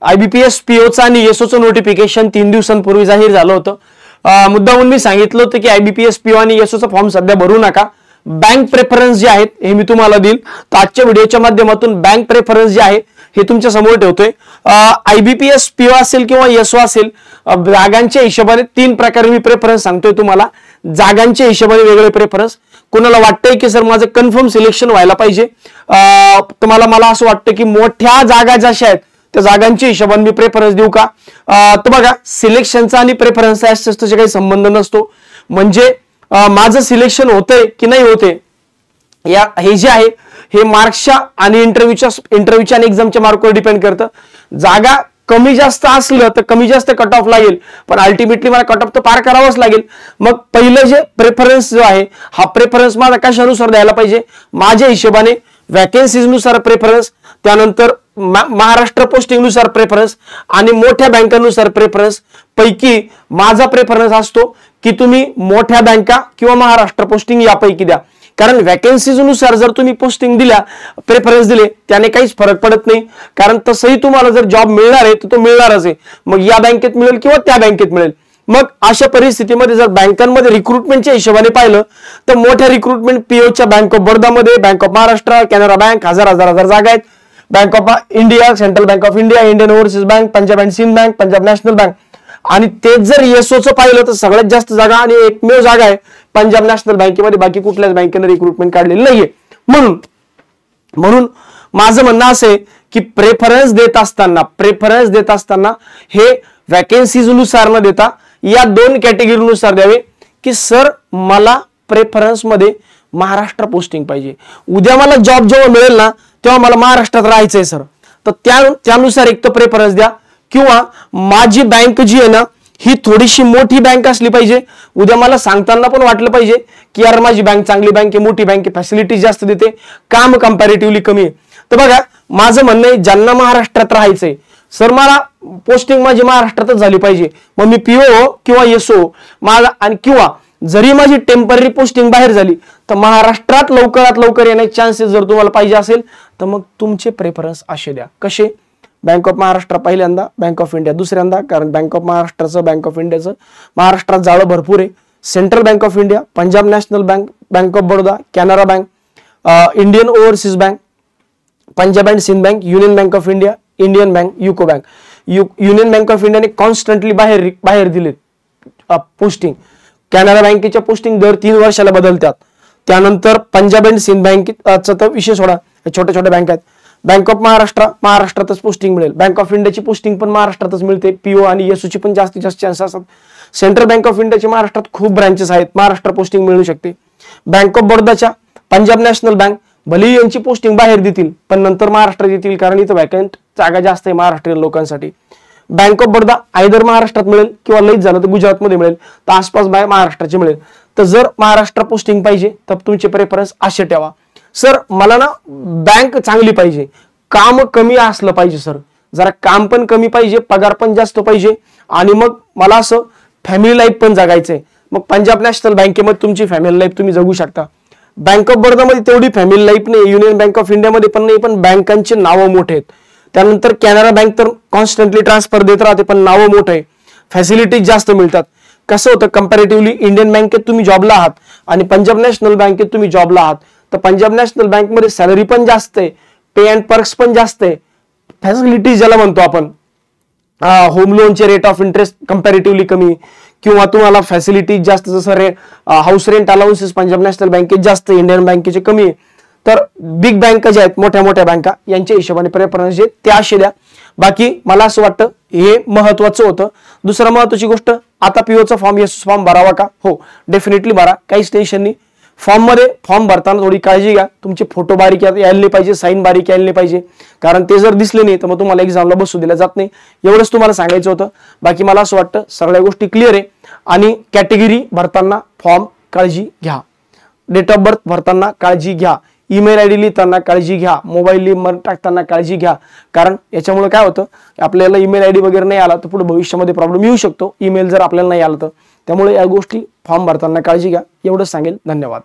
IBPS POचं आणि SOचं notification 3 दिवसांपूर्वी जाहीर झालं होतं. मुद्दामून मी सांगितलं होतं की IBPS PO आणि SOचा फॉर्म सध्या भरू नका. बँक प्रेफरन्स जे आहेत हे मी तुम्हाला देईल. तर आजच्या व्हिडिओच्या माध्यमातून बँक प्रेफरन्स जे आहे हे तुमच्या समोर ठेवतोय. IBPS PO असेल किंवा SO असेल, जागांच्या हिशोबाने 3 प्रकारे मी प्रेफरन्स सांगतोय तुम्हाला. जागांच्या हिशोबाने वेगळे प्रेफरन्स. कोणाला वाटतंय की सर माझं कन्फर्म सिलेक्शन व्हायला पाहिजे, तुम्हाला मला असं वाटतं की मोठ्या जागा जशा आहेत त्या जागांच्या हिशोबाने मी प्रेफरन्स देऊ का? तर बघा, सिलेक्शनचा आणि प्रेफरन्सचा याच्याशी काही संबंध नसतो. म्हणजे माझं सिलेक्शन होतंय की नाही होते हे जे आहे हे मार्क्सच्या आणि इंटरव्ह्यूच्या आणि एक्झामच्या मार्कवर डिपेंड करतं. जागा कमी जास्त असलं तर कमी जास्त कट ऑफ लागेल, पण अल्टिमेटली मला कट ऑफ तर पार करावंच लागेल. मग पहिलं जे प्रेफरन्स जो आहे हा प्रेफरन्स माझा कशानुसार द्यायला पाहिजे? माझ्या हिशोबाने वॅकन्सीज नुसार प्रेफरन्स, त्यानंतर महाराष्ट्र पोस्टिंग नुसार प्रेफरन्स आणि मोठ्या बँकांनुसार प्रेफरन्स. पैकी माझा प्रेफरन्स असतो की तुम्ही मोठ्या बँका किंवा महाराष्ट्र पोस्टिंग यापैकी द्या. कारण वॅकन्सीज नुसार जर तुम्ही पोस्टिंग दिल्या, प्रेफरन्स दिले, त्याने काहीच फरक पडत नाही. कारण तसंही तुम्हाला जर जॉब मिळणार आहे तर तो मिळणारच आहे. मग या बँकेत मिळेल किंवा त्या बँकेत मिळेल. मग अशा परिस्थितीमध्ये जर बँकांमध्ये रिक्रुटमेंटच्या हिशोबाने पाहिलं तर मोठ्या रिक्रुटमेंट POच्या बँक ऑफ बडोदामध्ये, bank of Maharashtra, Canara bank हजार जागा आहेत. Bank of India, central bank of India, Indian overseas bank, Punjab and Sind bank, Punjab national bank. आणि तेच जर SOचं पाहिलं तर सगळ्यात जास्त जागा आणि एकमेव जागा आहे पंजाब नॅशनल बँकेमध्ये. बाकी कुठल्याच बँकेने रिक्रुटमेंट काढलेली नाहीये. म्हणून माझं म्हणणं असं आहे की प्रेफरन्स देत असताना हे वॅकन्सीज नुसार न देता या 2 कॅटेगरीनुसार द्यावे की सर मला प्रेफरन्स मध्ये महाराष्ट्र पोस्टिंग पाहिजे. उद्या मला जॉब जेव्हा मिळेल ना तेव्हा मला महाराष्ट्रात राहायचंय सर, तर त्यानुसार एक तर प्रेफरन्स द्या. किंवा माझी बँक जी आहे ना ही थोडीशी मोठी बँक असली पाहिजे. उद्या मला सांगताना पण वाटलं पाहिजे की यार माझी बँक चांगली बँक आहे, मोठी बँक आहे, फॅसिलिटी जास्त देते, काम कंपॅरेटिव्हली कमी आहे. तर बघा, माझं म्हणणं आहे ज्यांना महाराष्ट्रात राहायचंय सर मला पोस्टिंग माझी महाराष्ट्रातच झाली पाहिजे. मग मी PO किंवा SO माझा आणि किंवा जरी माझी टेम्पररी पोस्टिंग बाहेर झाली तर महाराष्ट्रात लवकरात लवकर येण्याचे चान्सेस जर तुम्हाला पाहिजे असेल तर मग तुमचे प्रेफरन्स असे द्या. कसे? बँक ऑफ महाराष्ट्र पहिल्यांदा, बँक ऑफ इंडिया दुसऱ्यांदा. कारण बँक ऑफ महाराष्ट्राचं, बँक ऑफ इंडियाचं महाराष्ट्रात जाळं भरपूर आहे. Central bank of India, Punjab national Bank, Bank of Baroda, Canara Bank, Indian overseas bank, Punjab and Sind Bank, Union Bank of India, Indian Bank, UCO Bank. Union Bank of इंडियाने constantly बाहेर दिलेत पोस्टिंग. कॅनरा बँकेच्या पोस्टिंग दर 3 वर्षाला बदलतात. त्यानंतर पंजाब अँड सिंध बँकेचा तर विशेष सोडा, छोट्या बँक आहेत. बँक ऑफ महाराष्ट्रातच पोस्टिंग मिळेल. बँक ऑफ इंडियाची पोस्टिंग पण महाराष्ट्रातच मिळते. PO आणि SOची पण जास्तीत जास्त चान्स असतात. सेंट्रल बँक ऑफ इंडियाचे महाराष्ट्रात खूप ब्रांचेस आहेत, महाराष्ट्र पोस्टिंग मिळू शकते. बँक ऑफ बडोदाच्या, पंजाब नॅशनल बँक भले यांची पोस्टिंग बाहेर देतील पण नंतर महाराष्ट्रात येतील, कारण इथं वॅकंट जागा जास्त आहे महाराष्ट्रीयन लोकांसाठी. बँक ऑफ बडोदा आयदर महाराष्ट्रात मिळेल किंवा लईच झालं तर गुजरातमध्ये मिळेल, तर आसपास महाराष्ट्राचे मिळेल. तर जर महाराष्ट्र पोस्टिंग पाहिजे तर तुमचे प्रेफरन्स असे ठेवा. सर मला ना बँक चांगली पाहिजे, काम कमी असलं पाहिजे सर, जरा काम पण कमी पाहिजे, पगार पण जास्त पाहिजे, आणि मग मला असं फॅमिली लाईफ पण जगायचंय. मग पंजाब नॅशनल बँकेमध्ये तुमची फॅमिली लाईफ तुम्ही जगू शकता. बँक ऑफ बडोदामध्ये तेवढी फॅमिली लाईफ नाही, युनियन बँक ऑफ इंडियामध्ये पण नाही, पण बँकांचे नावं मोठे आहेत. त्यानंतर कॅनरा बँक तर कॉन्स्टंटली ट्रान्सफर देत राहते पण नावं मोठं आहे, फॅसिलिटीज जास्त मिळतात. कसं होतं कंपॅरेटिव्हली इंडियन बँकेत तुम्ही जॉबला आहात आणि पंजाब नॅशनल बँकेत तुम्ही जॉबला आहात, तर पंजाब नॅशनल बँकमध्ये सॅलरी पण जास्त आहे, पे अँड पर्क्स पण जास्त आहे, फॅसिलिटीज ज्याला म्हणतो आपण, होम लोनचे रेट ऑफ इंटरेस्ट कंपॅरेटिव्हली कमी, किंवा तुम्हाला फॅसिलिटीज जास्त, जसं house rent allowances Punjab national बँकेत जास्त, इंडियन बँकेचे कमी आहे. तर बिग बँका ज्या आहेत, मोठ्या मोठ्या बँका, यांच्या हिशोबाने प्रेफरन्स जे त्या असे द्या. बाकी मला असं वाटतं हे महत्वाचं होतं. दुसरं महत्वाची गोष्ट, आता POचा फॉर्म फॉर्म भरावा का? हो, डेफिनेटली भरा, काहीच टेन्शन नाही. फॉर्म भरताना थोडी काळजी घ्या, तुमचे फोटो बारीक यायला नाही पाहिजे, साईन बारीक यायला नाही पाहिजे, कारण ते जर दिसले नाही तर मग तुम्हाला एक्झामला बसू दिला जात नाही. एवढंच तुम्हाला सांगायचं होतं. बाकी मला असं वाटतं सगळ्या गोष्टी क्लिअर आहे. आणि कॅटेगरी भरताना फॉर्म काळजी घ्या, डेट ऑफ बर्थ भरताना काळजी घ्या, ईमेल ID लिहिताना काळजी घ्या, मोबाईल नंबर टाकताना काळजी घ्या, कारण याच्यामुळे काय होतं, आपल्याला ईमेल ID वगैरे नाही आला तर पुढे भविष्यामध्ये प्रॉब्लेम येऊ शकतो, ईमेल जर आपल्याला नाही आला तर. त्यामुळे या गोष्टी फॉर्म भरताना काळजी घ्या, एवढंच सांगेल. धन्यवाद.